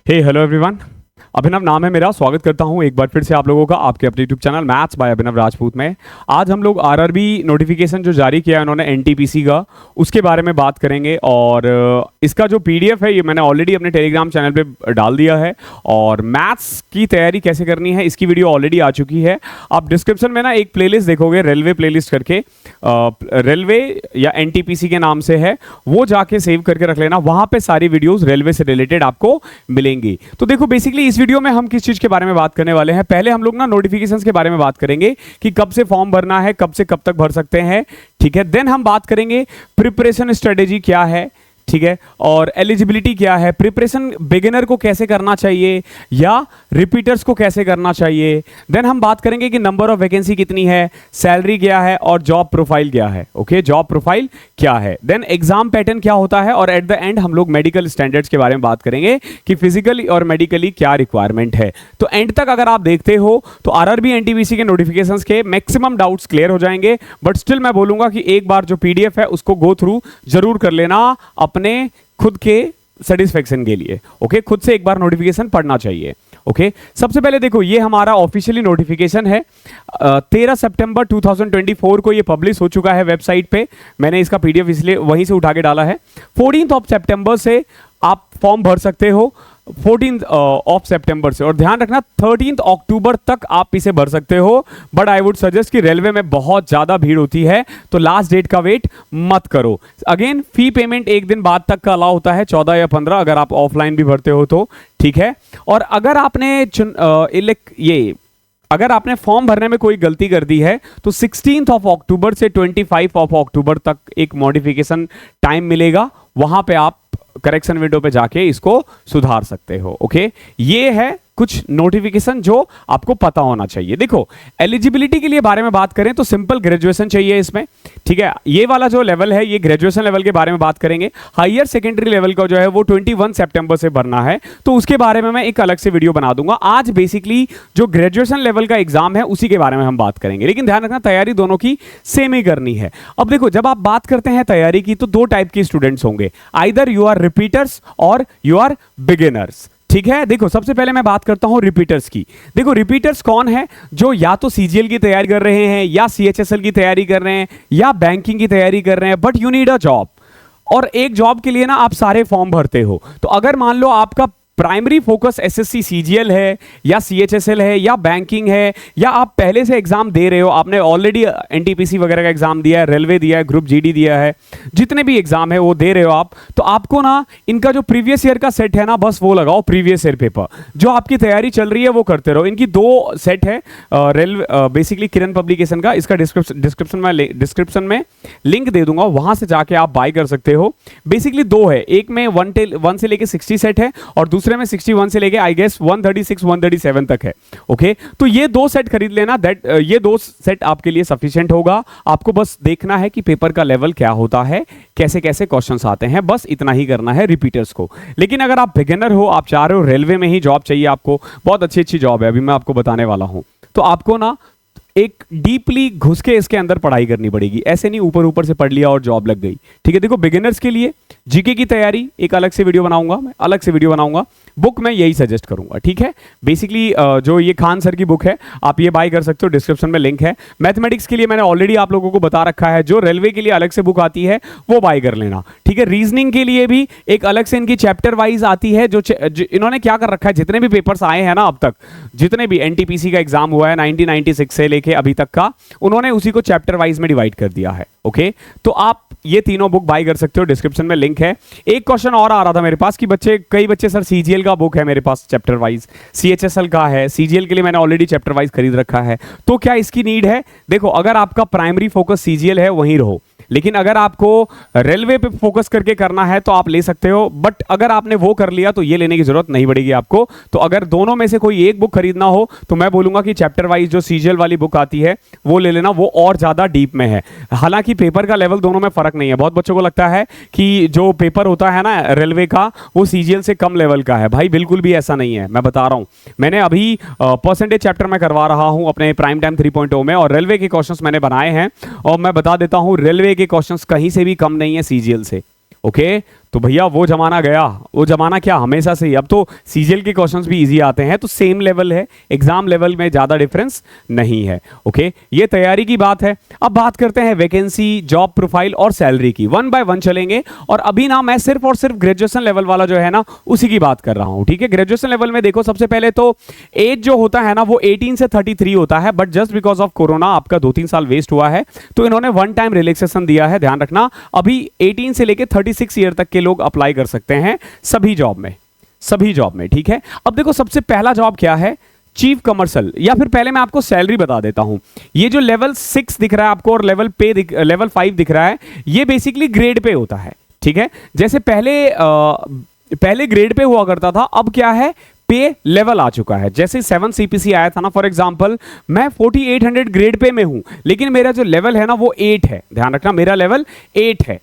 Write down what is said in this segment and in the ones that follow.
हे hello everyone, अभिनव नाम है मेरा। स्वागत करता हूं एक बार फिर से आप लोगों का आपके अपने यूट्यूब चैनल मैथ्स बाय अभिनव राजपूत में। आज हम लोग आरआरबी नोटिफिकेशन जो जारी किया है उन्होंने एनटीपीसी का, उसके बारे में बात करेंगे। और इसका जो पीडीएफ है ये मैंने ऑलरेडी अपने टेलीग्राम चैनल पे डाल दिया है। और मैथ्स की तैयारी कैसे करनी है इसकी वीडियो ऑलरेडी आ चुकी है। आप डिस्क्रिप्शन में ना एक प्लेलिस्ट देखोगे, रेलवे प्लेलिस्ट करके, रेलवे या एनटीपीसी के नाम से है, वो जाके सेव करके रख लेना। वहां पे सारी वीडियोस रेलवे से रिलेटेड आपको मिलेंगी। तो देखो, बेसिकली इस वीडियो में हम किस चीज के बारे में बात करने वाले हैं। पहले हम लोग ना नोटिफिकेशंस के बारे में बात करेंगे कि कब से फॉर्म भरना है, कब से कब तक भर सकते हैं, ठीक है। देन हम बात करेंगे प्रिपरेशन स्ट्रेटेजी क्या है, ठीक है, और एलिजिबिलिटी क्या है, प्रिपरेशन बिगिनर को कैसे करना चाहिए या रिपीटर्स को कैसे करना चाहिए। देन हम बात करेंगे कि नंबर ऑफ वैकेंसी कितनी है, सैलरी क्या है और जॉब प्रोफाइल क्या है। ओके, जॉब प्रोफाइल क्या है। देन एग्जाम पैटर्न क्या होता है। और एट द एंड हम लोग मेडिकल स्टैंडर्ड्स के बारे में बात करेंगे कि फिजिकली और मेडिकली क्या रिक्वायरमेंट है। तो एंड तक अगर आप देखते हो तो आरआरबी एनटीपीसी के नोटिफिकेशंस के मैक्सिमम डाउट्स क्लियर हो जाएंगे। बट स्टिल मैं बोलूंगा कि एक बार जो पीडीएफ है उसको गो थ्रू जरूर कर लेना अपने खुद के सेटिस्फेक्शन के लिए। ओके, खुद से एक बार नोटिफिकेशन पढ़ना चाहिए। ओके, सबसे पहले देखो, ये हमारा ऑफिशियली नोटिफिकेशन है। 13 सितंबर 2024 को ये पब्लिश हो चुका है वेबसाइट पे। मैंने इसका पीडीएफ इसलिए वहीं से उठा के डाला है। 14 सितंबर से आप फॉर्म भर सकते हो, 14 सितंबर से। और ध्यान रखना 13 अक्टूबर तक आप इसे भर सकते हो। बट आई वुड सजेस्ट कि रेलवे में बहुत ज्यादा भीड़ होती है तो लास्ट डेट का वेट मत करो। अगेन फी पेमेंट एक दिन बाद तक का अलाउ होता है, 14 या 15 अगर आप ऑफलाइन भी भरते हो तो, ठीक है। और अगर आपने अगर आपने फॉर्म भरने में कोई गलती कर दी है तो 16 अक्टूबर से 25 अक्टूबर तक एक मॉडिफिकेशन टाइम मिलेगा। वहां पे आप करेक्शन विंडो पे जाके इसको सुधार सकते हो। ओके, ये है कुछ नोटिफिकेशन जो आपको पता होना चाहिए। देखो, एलिजिबिलिटी के लिए बारे में बात करें तो सिंपल ग्रेजुएशन चाहिए इसमें, ठीक है। ये वाला जो लेवल है ये ग्रेजुएशन लेवल के बारे में बात करेंगे। हायर सेकेंडरी लेवल का जो है वो 21 सितंबर से भरना है, तो उसके बारे में मैं एक अलग से वीडियो बना दूंगा। आज बेसिकली जो ग्रेजुएशन लेवल का एग्जाम है उसी के बारे में हम बात करेंगे। लेकिन ध्यान रखना, तैयारी दोनों की सेम ही करनी है। अब देखो, जब आप बात करते हैं तैयारी की तो दो टाइप के स्टूडेंट्स होंगे, आइदर यू आर रिपीटर्स और यू आर बिगिनर्स, ठीक है। देखो, सबसे पहले मैं बात करता हूं रिपीटर्स की। देखो, रिपीटर्स कौन है? जो या तो सीजीएल की तैयारी कर रहे हैं या सीएचएसएल की तैयारी कर रहे हैं या बैंकिंग की तैयारी कर रहे हैं, but you need a job. और एक जॉब के लिए ना आप सारे फॉर्म भरते हो। तो अगर मान लो आपका प्राइमरी फोकस एसएससी सीजीएल है या सीएचएसएल है या बैंकिंग है, या आप पहले से एग्जाम दे रहे हो, आपने ऑलरेडी एनटीपीसी वगैरह का एग्जाम दिया है, रेलवे दिया है, ग्रुप जीडी दिया है, जितने भी एग्जाम है वो दे रहे हो आप, तो आपको ना इनका जो प्रीवियस ईयर का सेट है ना, बस वो लगाओ, प्रीवियस ईयर पेपर। जो आपकी तैयारी चल रही है वो करते रहो। इनकी दो सेट है रेलवे, बेसिकली किरण पब्लिकेशन का। इसका डिस्क्रिप्शन में लिंक दे दूंगा, वहां से जाके आप बाय कर सकते हो। बेसिकली दो है, एक में 1 से लेके 60 सेट है और दूसरे में 61 से लेके आई गेस 136 137 तक है। ओके, तो ये दो सेट खरीद लेना। ये दो सेट आपके लिए सफिशिएंट होगा। आपको बस देखना है कि पेपर का लेवल क्या होता है, कैसे कैसे क्वेश्चंस आते हैं, बस इतना ही करना है रिपीटर्स को। लेकिन अगर आप बिगिनर हो, आप चाह रहे हो रेलवे में ही जॉब चाहिए, आपको बहुत अच्छी अच्छी जॉब है, अभी मैं आपको बताने वाला हूं, तो आपको ना एक डीपली घुस के इसके अंदर पढ़ाई करनी पड़ेगी। ऐसे नहीं ऊपर ऊपर से पढ़ लिया और जॉब लग गई, ठीक है। देखो, बिगिनर्स के लिए जीके की तैयारी एक अलग से वीडियो बनाऊंगा, मैं अलग से वीडियो बनाऊंगा। बुक मैं यही सजेस्ट करूंगा, ठीक है। बेसिकली जो ये खान सर की बुक है आप ये बाय कर सकते हो, डिस्क्रिप्शन में लिंक है। मैथमेटिक्स के लिए मैंने ऑलरेडी आप लोगों को बता रखा है, जो रेलवे के लिए अलग से बुक आती है वो बाय कर लेना, ठीक है। रीजनिंग के लिए भी एक अलग से इनकी चैप्टर वाइज आती है। जो इन्होंने क्या कर रखा है, जितने भी पेपर्स आए हैं ना अब तक, जितने भी एनटीपीसी का एग्जाम हुआ है 1996 से लेके अभी तक का, उन्होंने उसी को चैप्टर वाइज में डिवाइड कर दिया है। ओके, तो आप ये तीनों बुक बाय कर सकते हो, डिस्क्रिप्शन में लिंक है। एक क्वेश्चन और आ रहा था मेरे पास कि कई बच्चे सर सीजीएल का बुक है मेरे पास चैप्टर वाइज, सीएचएसएल का है, सीजीएल के लिए मैंने ऑलरेडी चैप्टर वाइज खरीद रखा है, तो क्या इसकी नीड है? देखो, अगर आपका प्राइमरी फोकस सीजीएल है वहीं रहो, लेकिन अगर आपको रेलवे पे फोकस करके करना है तो आप ले सकते हो। बट अगर आपने वो कर लिया तो ये लेने की जरूरत नहीं पड़ेगी आपको। तो अगर दोनों में से कोई एक बुक खरीदना हो तो मैं बोलूंगा कि चैप्टर वाइज जो सीजीएल वाली बुक आती है वो ले लेना, वो और ज्यादा डीप में है। हालांकि पेपर का लेवल दोनों में फर्क नहीं है। बहुत बच्चों को लगता है कि जो पेपर होता है ना रेलवे का वो सीजीएल से कम लेवल का है। भाई बिल्कुल भी ऐसा नहीं है, मैं बता रहा हूं। मैंने अभी परसेंटेज चैप्टर में करवा रहा हूं अपने प्राइम टाइम 3.0 में, और रेलवे के क्वेश्चंस मैंने बनाए हैं, और मैं बता देता हूं रेलवे के क्वेश्चंस कहीं से भी कम नहीं है सीजीएल से। ओके, तो भैया वो जमाना गया, वो जमाना क्या हमेशा से ही, अब तो सीजीएल के क्वेश्चंस भी इजी आते हैं, तो सेम लेवल है, एग्जाम लेवल में ज़्यादा डिफरेंस नहीं है। ओके, ये तैयारी की बात है। अब बात करते हैं वैकेंसी, जॉब प्रोफाइल और सैलरी की, वन बाय वन चलेंगे। और अभी ना मैं सिर्फ और सिर्फ ग्रेजुएशन लेवल वाला जो है ना उसी की बात कर रहा हूँ, ठीक है। ग्रेजुएशन लेवल में देखो, सबसे पहले तो एज जो होता है ना वो 18 से 33 होता है, but just because of corona आपका 2-3 साल वेस्ट हुआ है, तो इन्होंने वन टाइम रिलैक्सेशन दिया है, ध्यान रखना। अभी 18 से लेके 36 ईयर तक के लोग अप्लाई कर सकते हैं सभी जॉब में, सभी जॉब में, ठीक है। अब देखो सबसे पहला जॉब क्या है, चीफ कमर्शियल, या फिर पहले मैं आपको सैलरी बता देता हूं। ये जो लेवल 6 दिख रहा है आपको और लेवल 5 दिख रहा है, ये बेसिकली ग्रेड पे होता है, ठीक है। जैसे पहले ग्रेड पे हुआ करता था, अब क्या है, पे लेवल आ चुका है। जैसे 7 सीपीसी आया था ना, फॉर एग्जांपल मैं 4800 ग्रेड पे में हूं, लेकिन मेरा जो लेवल है ना वो 8 है, ध्यान रखना मेरा लेवल 8 है।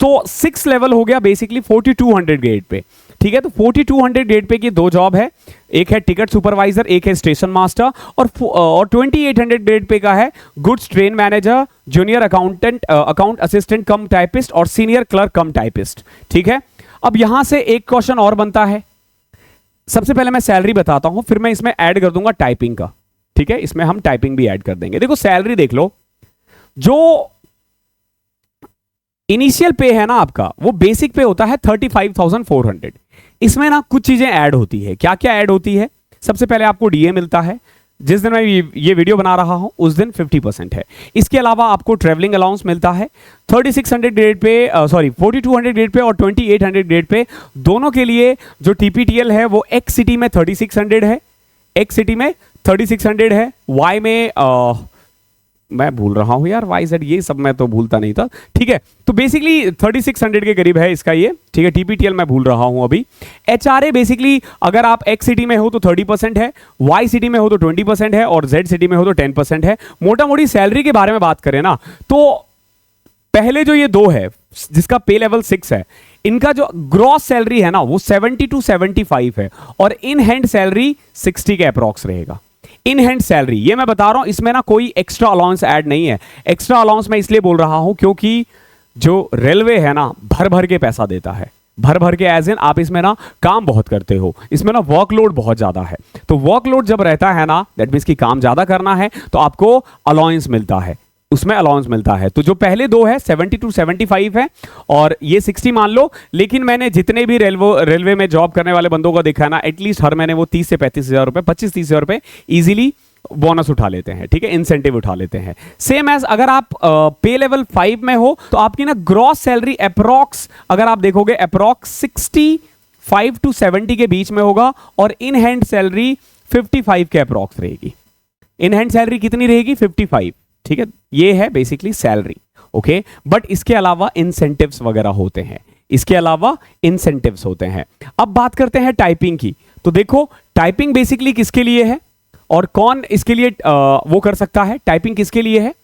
तो 6 लेवल हो गया बेसिकली 4200 ग्रेड पे, ठीक है। तो 4200 ग्रेड पे की दो जॉब है, एक है टिकट सुपरवाइजर, एक है स्टेशन मास्टर, और 2800 ग्रेड पे का है goods train manager, junior accountant, account assistant cum typist और सीनियर क्लर्क कम टाइपिस्ट, ठीक है। अब यहां से एक क्वेश्चन और बनता है, सबसे पहले मैं सैलरी बताता हूं, फिर मैं इसमें ऐड कर दूंगा टाइपिंग का, ठीक है। इसमें हम टाइपिंग भी ऐड कर देंगे। देखो सैलरी देख लो, जो इनिशियल पे है ना आपका, वो बेसिक पे होता है 35,400। इसमें ना कुछ चीजें ऐड होती है। क्या क्या ऐड होती है, सबसे पहले आपको डीए मिलता है, जिस दिन मैं ये वीडियो बना रहा हूं उस दिन 50% है। इसके अलावा आपको ट्रेवलिंग अलाउंस मिलता है 3600 ग्रेड पे, 4200 ग्रेड पे और 2800 ग्रेड पे, दोनों के लिए जो टीपीटीएल है वो एक्स सिटी में 3600 है, एक्स सिटी में 3600 है, वाई में मैं भूल रहा हूं यार, वाई जेड ये सब मैं तो भूलता नहीं था, ठीक है। तो बेसिकली 3600 के करीब है इसका ये, ठीक है। टीपीटीएल मैं भूल रहा हूं अभी। एचआरए बेसिकली अगर आप एक्स सिटी में हो तो 30% है, वाई सिटी में हो तो 20% है और जेड सिटी में हो तो 10% है। मोटा मोटी सैलरी के बारे में बात करें ना, तो पहले जो ये दो है जिसका पे लेवल 6 है, इनका जो ग्रॉस सैलरी है ना वो 70 to 75 है, और इन हैंड सैलरी 60 के अप्रॉक्स रहेगा। इन हैंड सैलरी ये मैं बता रहा हूं, इसमें ना कोई एक्स्ट्रा अलाउंस ऐड नहीं है। एक्स्ट्रा अलाउंस मैं इसलिए बोल रहा हूं क्योंकि जो रेलवे है ना भर भर के पैसा देता है, भर भर के, एज इन आप इसमें ना काम बहुत करते हो, इसमें ना वर्कलोड बहुत ज्यादा है। तो वर्कलोड जब रहता है ना, दैट मीन्स कि काम ज्यादा करना है, तो आपको अलाउंस मिलता है, उसमें अलाउंस मिलता है। तो जो पहले दो है 70 to 75 है और ये 60 मान लो। लेकिन मैंने जितने भी रेलवे में जॉब करने वाले बंदों को देखा है ना, एटलीस्ट हर महीने वो 30 से 35 हज़ार रुपए, 25-30 हज़ार रुपए इजीली बोनस उठा लेते हैं, ठीक है, इंसेंटिव उठा लेते हैं। सेम एज अगर आप पे लेवल 5 में हो तो आपकी ना ग्रॉस सैलरी अप्रॉक्स, अगर आप देखोगे अप्रॉक्स 65 to 70 के बीच में होगा, और इन हैंड सैलरी 55 के अप्रॉक्स रहेगी। इन हैंड सैलरी कितनी रहेगी, 55, ठीक है। ये है बेसिकली सैलरी, ओके। बट इसके अलावा इंसेंटिव्स वगैरह होते हैं, इसके अलावा इंसेंटिव्स होते हैं। अब बात करते हैं टाइपिंग की। तो देखो टाइपिंग बेसिकली किसके लिए है और कौन इसके लिए वो कर सकता है, टाइपिंग किसके लिए है।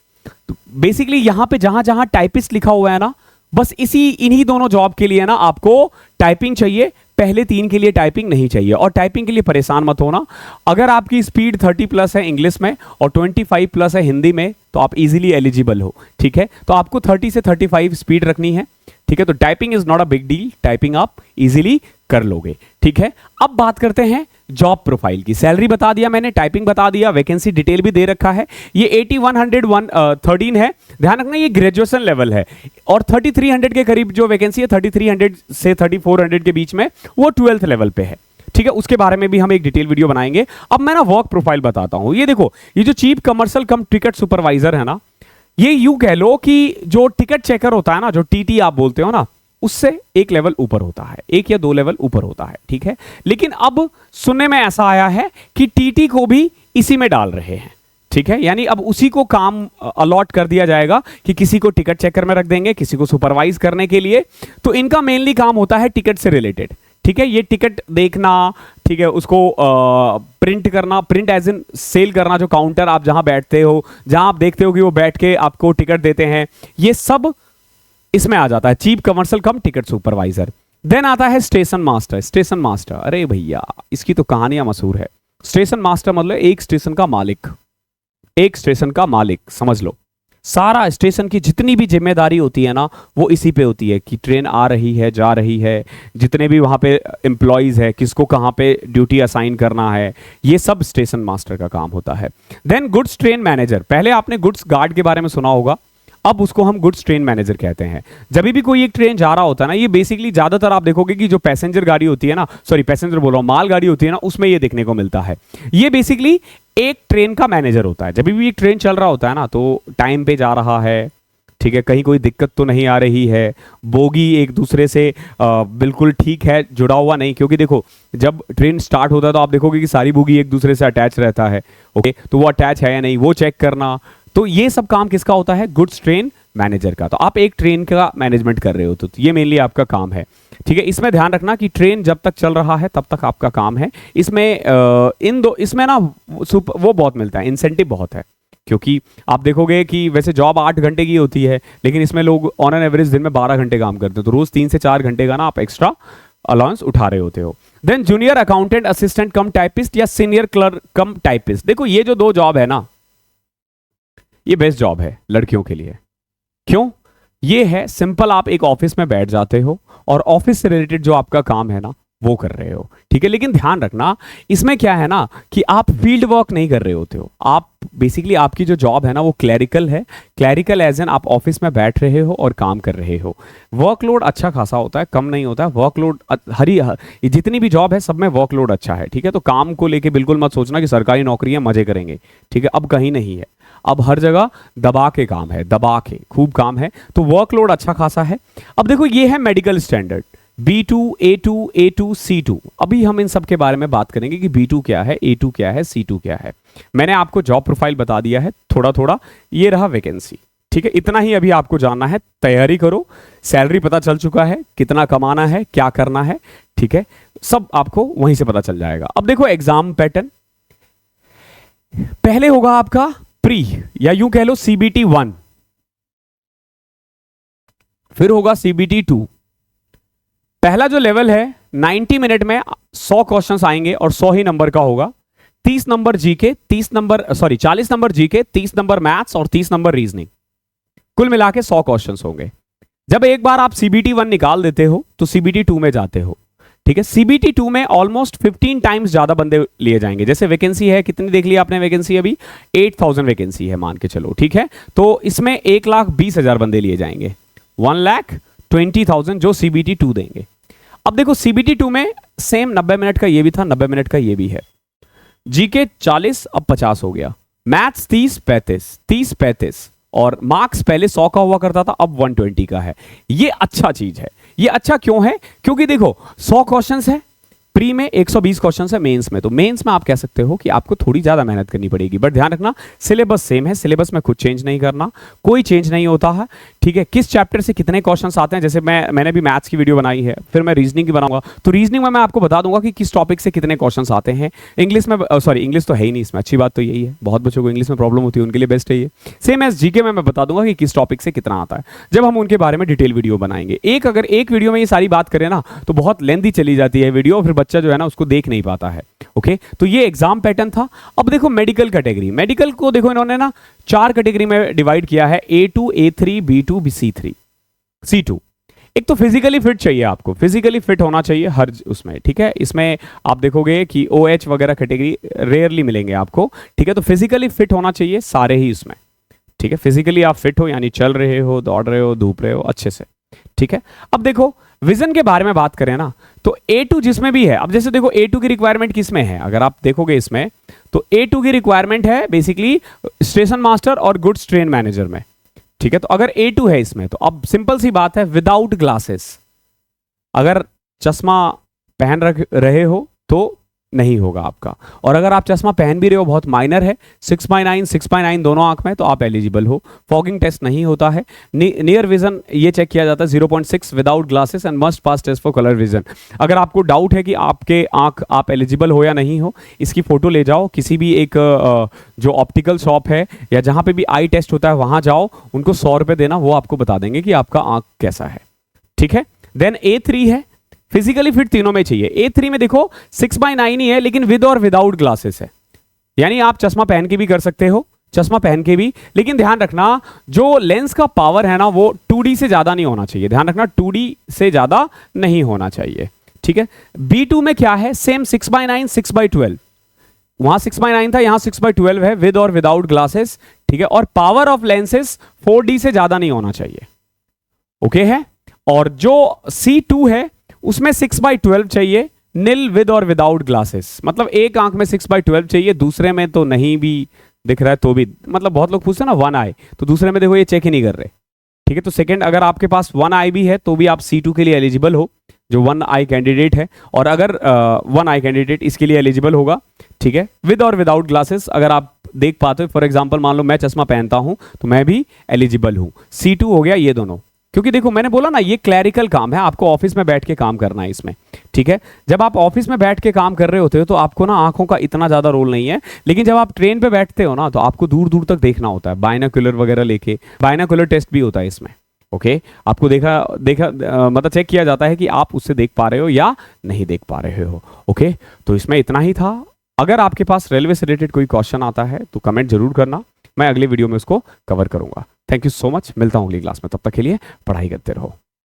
तो बेसिकली यहां पे जहां जहां टाइपिस्ट लिखा हुआ है ना, बस इन्हीं दोनों जॉब के लिए ना आपको टाइपिंग चाहिए, पहले 3 के लिए टाइपिंग नहीं चाहिए। और टाइपिंग के लिए परेशान मत होना, अगर आपकी स्पीड 30+ है इंग्लिश में और 25+ है हिंदी में तो आप इजीली एलिजिबल हो, ठीक है। तो आपको 30 से 35 स्पीड रखनी है, ठीक है। तो typing is not a big deal, typing आप इजीली कर लोगे, ठीक है। अब बात करते हैं जॉब प्रोफाइल की। सैलरी बता दिया मैंने, टाइपिंग बता दिया, वैकेंसी डिटेल भी दे रखा है। ये 8113 है, ध्यान रखना ये ग्रेजुएशन लेवल है। और 3300 के करीब जो वैकेंसी है, 3300 से 3400 के बीच में, वो 12th लेवल पे है, ठीक है। उसके बारे में भी हम एक डिटेल वीडियो बनाएंगे। अब मैं ना वर्क प्रोफाइल बताता हूं। ये देखो, ये जो chief commercial cum ticket supervisor है ना, ये यूं कह लो कि जो टिकट चेकर होता है ना, जो टीटी आप बोलते हो ना, उससे एक लेवल ऊपर होता है, 1 या 2 लेवल ऊपर होता है, ठीक है। लेकिन अब सुनने में ऐसा आया है कि टीटी को भी इसी में डाल रहे हैं, ठीक है। यानी अब उसी को काम अलॉट कर दिया जाएगा कि किसी को टिकट चेकर में रख देंगे, किसी को सुपरवाइज करने के लिए। तो इनका मेनली काम होता है टिकट से रिलेटेड, ठीक है। ये टिकट देखना, ठीक है, उसको प्रिंट करना, प्रिंट एज इन सेल करना, जो काउंटर आप जहां बैठते हो, जहां आप देखते हो कि वो बैठ के आपको टिकट देते हैं, ये सब इसमें आ जाता है, chief commercial cum ticket supervisor. Then आता है स्टेशन मास्टर। स्टेशन मास्टर, अरे भैया इसकी तो कहानियां मशहूर है। स्टेशन मास्टर मतलब एक स्टेशन का मालिक, एक स्टेशन का मालिक समझ लो। सारा स्टेशन की जितनी भी जिम्मेदारी होती है ना वो इसी पे होती है कि ट्रेन आ रही है, जा रही है, जितने भी वहाँ पे एम्प्लॉयज़ है, किसको कहाँ पे ड्यूटी असाइन करना है, ये सब स्टेशन मास्टर का काम होता है। देन गुड्स ट्रेन मैनेजर, पहले आपने गुड्स गार्ड के बारे में सुना होगा, अब उसको हम गुड्स ट्रेन मैनेजर कहते हैं। जब भी कोई एक ट्रेन जा रहा होता है ना, ये बेसिकली ज्यादातर आप देखोगे कि जो पैसेंजर गाड़ी होती है ना, सॉरी पैसेंजर बोल रहा हूं, माल गाड़ी होती है ना, उसमें ये देखने को मिलता है। ये बेसिकली एक ट्रेन का मैनेजर होता है। जब भी एक ट्रेन चल रहा होता है ना, तो टाइम पे जा रहा है, ठीक है, कहीं कोई दिक्कत तो नहीं आ रही है, बोगी एक दूसरे से बिल्कुल ठीक है, जुड़ा हुआ नहीं, क्योंकि देखो जब ट्रेन स्टार्ट होता है तो आप देखोगे कि सारी बोगी एक दूसरे से अटैच रहता है, ओके, तो वो अटैच है या नहीं वो चेक करना, तो ये सब काम किसका होता है? गुड्स ट्रेन मैनेजर का। तो आप एक ट्रेन का मैनेजमेंट कर रहे हो तो ये मेनली आपका काम है, ठीक है। इसमें ध्यान रखना कि ट्रेन जब तक चल रहा है तब तक आपका काम है। इसमें इसमें ना वो बहुत मिलता है, इंसेंटिव बहुत है, क्योंकि आप देखोगे कि वैसे जॉब 8 घंटे की होती है, लेकिन इसमें लोग ऑन एन एवरेज दिन में 12 घंटे काम करते हैं, तो रोज 3 से 4 घंटे का ना आप एक्स्ट्रा अलाउंस उठा रहे होते हो। Then junior accountant assistant cum typist या सीनियर क्लर्क कम टाइपिस्ट। देखो ये जो 2 जॉब है ना, ये बेस्ट जॉब है लड़कियों के लिए। क्यों? ये है सिंपल, आप एक ऑफिस में बैठ जाते हो और ऑफिस से रिलेटेड जो आपका काम है ना वो कर रहे हो, ठीक है। लेकिन ध्यान रखना इसमें क्या है ना कि आप फील्ड वर्क नहीं कर रहे होते हो। आप बेसिकली आपकी जो जॉब है ना वो क्लैरिकल है। क्लैरिकल एज एन आप ऑफिस में बैठ रहे हो और काम कर रहे हो। वर्कलोड अच्छा खासा होता है, कम नहीं होता है वर्कलोड। जितनी भी जॉब है सब में वर्कलोड अच्छा है, ठीक है। तो काम को लेके बिल्कुल मत सोचना कि सरकारी नौकरी है मजे करेंगे, ठीक है। अब कहीं नहीं है, अब हर जगह दबा के काम है, दबा के खूब काम है, तो वर्कलोड अच्छा खासा है। अब देखो ये है medical standard B2, A2, A2, C2। अभी हम इन सब के बारे में बात करेंगे कि B2 क्या है, A2 क्या है, C2 क्या है। मैंने आपको जॉब प्रोफाइल बता दिया है थोड़ा थोड़ा, ये रहा वैकेंसी, ठीक है। इतना ही अभी आपको जानना है, तैयारी करो। सैलरी पता चल चुका है, कितना कमाना है, क्या करना है, ठीक है, सब आपको वहीं से पता चल जाएगा। अब देखो एग्जाम पैटर्न, पहले होगा आपका प्री या यूं कह लो CBT 1, फिर होगा CBT 2। पहला जो लेवल है 90 मिनट में 100 क्वेश्चंस आएंगे और 100 ही नंबर का होगा। 30 number GK, 40 number GK, 30 number maths और 30 नंबर रीजनिंग, कुल मिला के 100 क्वेश्चंस होंगे। जब एक बार आप CBT 1 निकाल देते हो तो CBT 2 में जाते हो, ठीक है। CBT 2 में ऑलमोस्ट 15 टाइम्स ज्यादा बंदे लिए जाएंगे। जैसे वैकेंसी है, कितनी देख ली आपने वैकेंसी? अभी 8000 वैकेंसी है मान के चलो, ठीक है। तो इसमें 1,20,000 बंदे लिए जाएंगे, 1,20,000 जो CBT 2 देंगे। अब देखो CBT 2 में सेम 90 मिनट का ये भी था, 90 मिनट का ये भी है। जीके 40 अब 50 हो गया, मैथ्स 30-35 और मार्क्स पहले 100 का हुआ करता था, अब 120 का है। ये अच्छा चीज है। ये अच्छा क्यों है? क्योंकि देखो 100 क्वेश्चंस है, प्री में 120 क्वेश्चंस है मेंस में, तो मेंस में आप कह सकते हो कि आपको थोड़ी ज्यादा मेहनत करनी पड़ेगी। बट ध्यान रखना सिलेबस सेम है, सिलेबस में कुछ चेंज नहीं करना, कोई चेंज नहीं होता है, ठीक है। किस चैप्टर से कितने क्वेश्चंस आते हैं, जैसे मैंने भी मैथ्स की वीडियो बनाई है, फिर मैं रीजनिंग की बनाऊंगा, तो रीजनिंग में मैं आपको बता दूंगा कि किस टॉपिक से कितने क्वेश्चंस आते हैं। इंग्लिश में सॉरी इंग्लिश तो है ही नहीं इसमें, अच्छी बात तो यही है, बहुत बच्चों को इंग्लिश में प्रॉब्लम होती है, उनके लिए बेस्ट है ये। सेम एज जीके में मैं बता दूंगा कि किस टॉपिक से कितना आता है, जब हम उनके बारे में डिटेल वीडियो बनाएंगे। अगर एक वीडियो में ये सारी बात करें ना तो बहुत लेंथी चली जाती है वीडियो, फिर बच्चा जो है ना उसको देख नहीं पाता है, ओके। तो ये एग्जाम पैटर्न था। अब देखो मेडिकल कैटेगरी, मेडिकल को देखो इन्होंने ना 4 कैटेगरी में डिवाइड किया है, A2, A3, B2, C3, C2। एक तो फिजिकली फिट चाहिए, आपको फिजिकली फिट होना चाहिए हर उसमें, ठीक है। इसमें आप देखोगे कि OH वगैरह कैटेगरी रेयरली मिलेंगे आपको, ठीक है। तो फिजिकली फिट होना चाहिए सारे ही इसमें, ठीक है। फिजिकली आप फिट हो यानी चल रहे हो, दौड़ रहे हो, धूप रहे हो अच्छे से, ठीक है। अब देखो विजन के बारे में बात करें ना तो A2 जिसमें भी है, अब जैसे देखो A2 की रिक्वायरमेंट किस में है, अगर आप देखोगे इसमें तो A2 की रिक्वायरमेंट है बेसिकली स्टेशन मास्टर और गुड्स ट्रेन मैनेजर में, ठीक है। तो अगर A2 है इसमें तो अब सिंपल सी बात है, विदाउट ग्लासेस, अगर चश्मा पहन रहे हो तो नहीं होगा आपका, और अगर आप चश्मा पहन भी रहे हो बहुत माइनर है, 6.9 दोनों आंख में, तो आप एलिजिबल हो। फॉगिंग टेस्ट नहीं होता है। नियर विजन ये चेक किया जाता है 0.6 without glasses and must pass test for colour vision. अगर आपको डाउट है कि आपके आंख आप एलिजिबल हो या नहीं हो, इसकी फोटो ले जाओ, किसी भी एक जो ऑप्टिकल शॉप है या जहां पे भी आई टेस्ट होता है वहां जाओ, उनको 100 रुपए देना, वो आपको बता देंगे कि आपका आंख कैसा है, ठीक है। देन A3 है, फिजिकली फिट तीनों में चाहिए। A3 में देखो 6/9 ही है, लेकिन विद और विदाउट ग्लासेस है, यानी आप चश्मा पहन के भी कर सकते हो, चश्मा पहन के भी। लेकिन ध्यान रखना जो लेंस का पावर है ना वो 2D से ज्यादा नहीं होना चाहिए, ध्यान रखना 2D से ज्यादा नहीं होना चाहिए, ठीक है। B2 में क्या है, सेम 6/9 6/12, वहां 6/9 था, यहां 6/12 है, विद और विदाउट ग्लासेस, ठीक है। और पावर ऑफ लेंसेस 4D से ज्यादा नहीं होना चाहिए, ओके है। और जो C2 है उसमें 6/12 चाहिए, नील विद और विदाउट ग्लासेस, मतलब एक आंख में 6/12 चाहिए, दूसरे में तो नहीं भी दिख रहा है तो भी, मतलब बहुत लोग पूछते हैं ना 1 आई, तो दूसरे में देखो ये चेक ही नहीं कर रहे, ठीक है। तो सेकंड, अगर आपके पास 1 आई भी है तो भी आप C2 के लिए एलिजिबल हो, जो 1 आई कैंडिडेट है। और अगर 1 आई कैंडिडेट इसके लिए एलिजिबल होगा, ठीक है, विद और विदाउट ग्लासेस अगर आप देख पाते हो, फॉर एग्जांपल मान लो मैं चश्मा पहनता हूं तो मैं भी एलिजिबल हूं। C2 हो गया ये दोनों, क्योंकि देखो मैंने बोला ना ये क्लैरिकल काम है, आपको ऑफिस में बैठ के काम करना है इसमें, ठीक है। जब आप ऑफिस में बैठ के काम कर रहे होते हो तो आपको ना आंखों का इतना ज्यादा रोल नहीं है, लेकिन जब आप ट्रेन पे बैठते हो ना तो आपको दूर दूर तक देखना होता है, बाइनोक्यूलर वगैरह लेके, बाइनोक्यूलर टेस्ट भी होता है इसमें, ओके। आपको मतलब चेक किया जाता है कि आप उससे देख पा रहे हो या नहीं देख पा रहे हो, ओके। तो इसमें इतना ही था। अगर आपके पास रेलवे से रिलेटेड कोई क्वेश्चन आता है तो कमेंट जरूर करना, मैं अगली वीडियो में उसको कवर करूंगा। थैंक यू सो मच, मिलता हूं अगली क्लास में, तब तक के लिए पढ़ाई करते रहो।